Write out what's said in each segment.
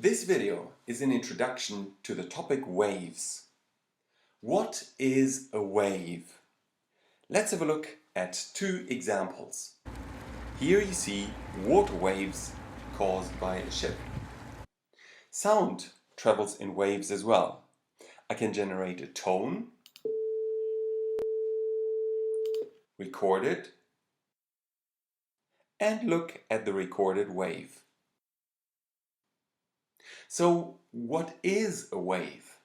This video is an introduction to the topic waves. What is a wave? Let's have a look at two examples. Here you see water waves caused by a ship. Sound travels in waves as well. I can generate a tone, record it, and look at the recorded wave. So, what is a wave?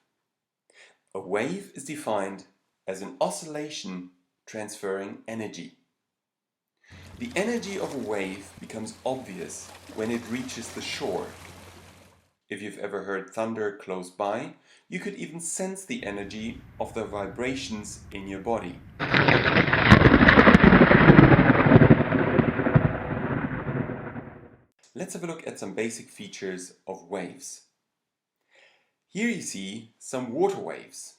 A wave is defined as an oscillation transferring energy. The energy of a wave becomes obvious when it reaches the shore. If you've ever heard thunder close by, you could even sense the energy of the vibrations in your body. Let's have a look at some basic features of waves. Here you see some water waves.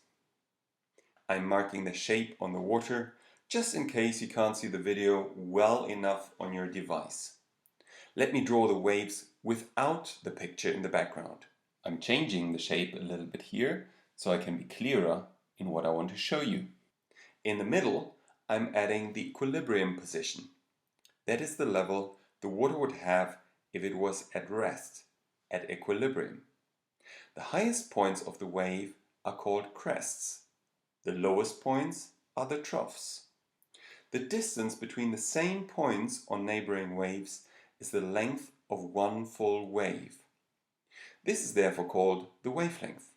I'm marking the shape on the water just in case you can't see the video well enough on your device. Let me draw the waves without the picture in the background. I'm changing the shape a little bit here so I can be clearer in what I want to show you. In the middle, I'm adding the equilibrium position. That is the level the water would have if it was at rest, at equilibrium. The highest points of the wave are called crests. The lowest points are the troughs. The distance between the same points on neighboring waves is the length of one full wave. This is therefore called the wavelength.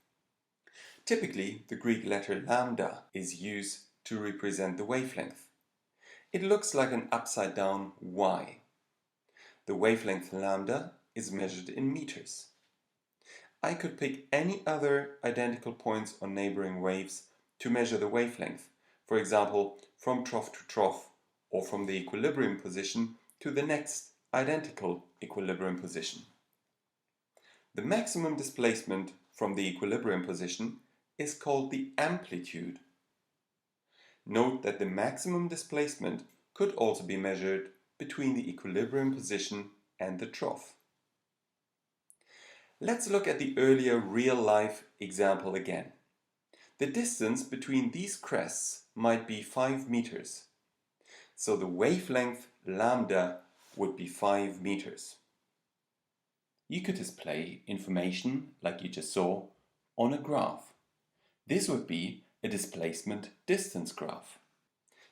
Typically, the Greek letter lambda is used to represent the wavelength. It looks like an upside down Y. The wavelength lambda is measured in meters. I could pick any other identical points on neighboring waves to measure the wavelength, for example, from trough to trough or from the equilibrium position to the next identical equilibrium position. The maximum displacement from the equilibrium position is called the amplitude. Note that the maximum displacement could also be measured between the equilibrium position and the trough. Let's look at the earlier real-life example again. The distance between these crests might be 5 meters. So the wavelength lambda would be 5 meters. You could display information, like you just saw, on a graph. This would be a displacement distance graph.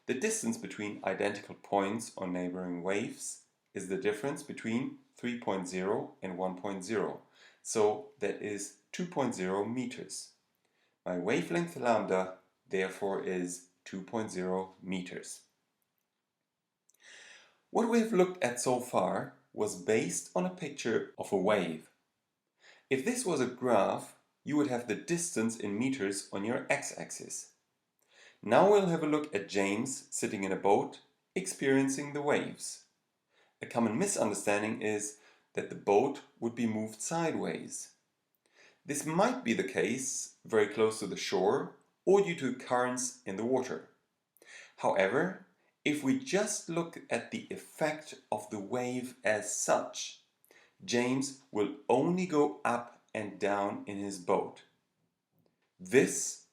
The distance between identical points on neighboring waves is the difference between 3.0 and 1.0. So that is 2.0 meters. My wavelength lambda therefore is 2.0 meters. What we have looked at so far was based on a picture of a wave. If this was a graph, you would have the distance in meters on your x-axis. Now we'll have a look at James sitting in a boat, experiencing the waves. A common misunderstanding is that the boat would be moved sideways. This might be the case very close to the shore or due to currents in the water. However, if we just look at the effect of the wave as such, James will only go up and down in his boat. This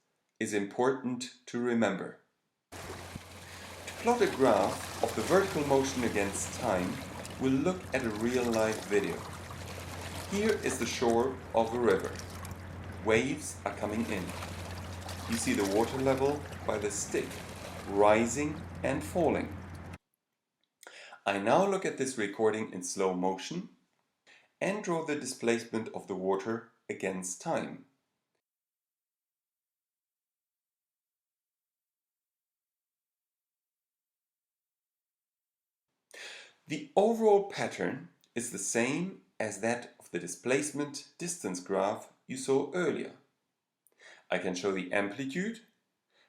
is important to remember. To plot a graph of the vertical motion against time, we'll look at a real-life video. Here is the shore of a river. Waves are coming in. You see the water level by the stick rising and falling. I now look at this recording in slow motion and draw the displacement of the water against time. The overall pattern is the same as that of the displacement distance graph you saw earlier. I can show the amplitude.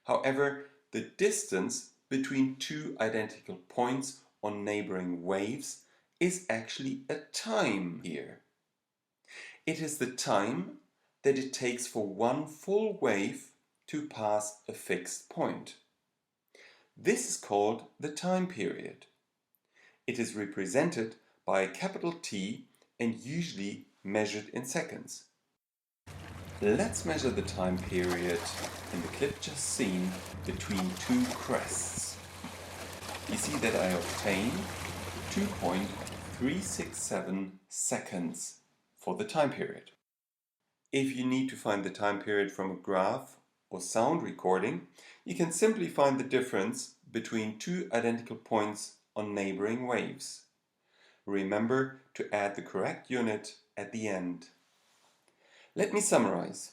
However, the distance between two identical points on neighboring waves is actually a time here. It is the time that it takes for one full wave to pass a fixed point. This is called the time period. It is represented by a capital T and usually measured in seconds. Let's measure the time period in the clip just seen between two crests. You see that I obtain 2.367 seconds for the time period. If you need to find the time period from a graph or sound recording, you can simply find the difference between two identical points on neighboring waves. Remember to add the correct unit at the end. Let me summarize.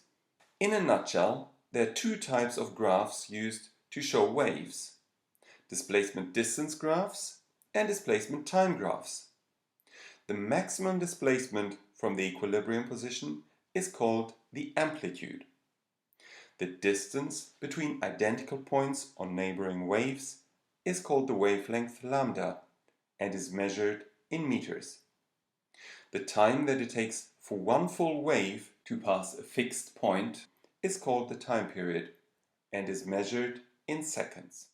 In a nutshell, there are two types of graphs used to show waves: displacement distance graphs and displacement time graphs. The maximum displacement from the equilibrium position is called the amplitude. The distance between identical points on neighboring waves is called the wavelength lambda and is measured in meters. The time that it takes for one full wave to pass a fixed point is called the time period and is measured in seconds.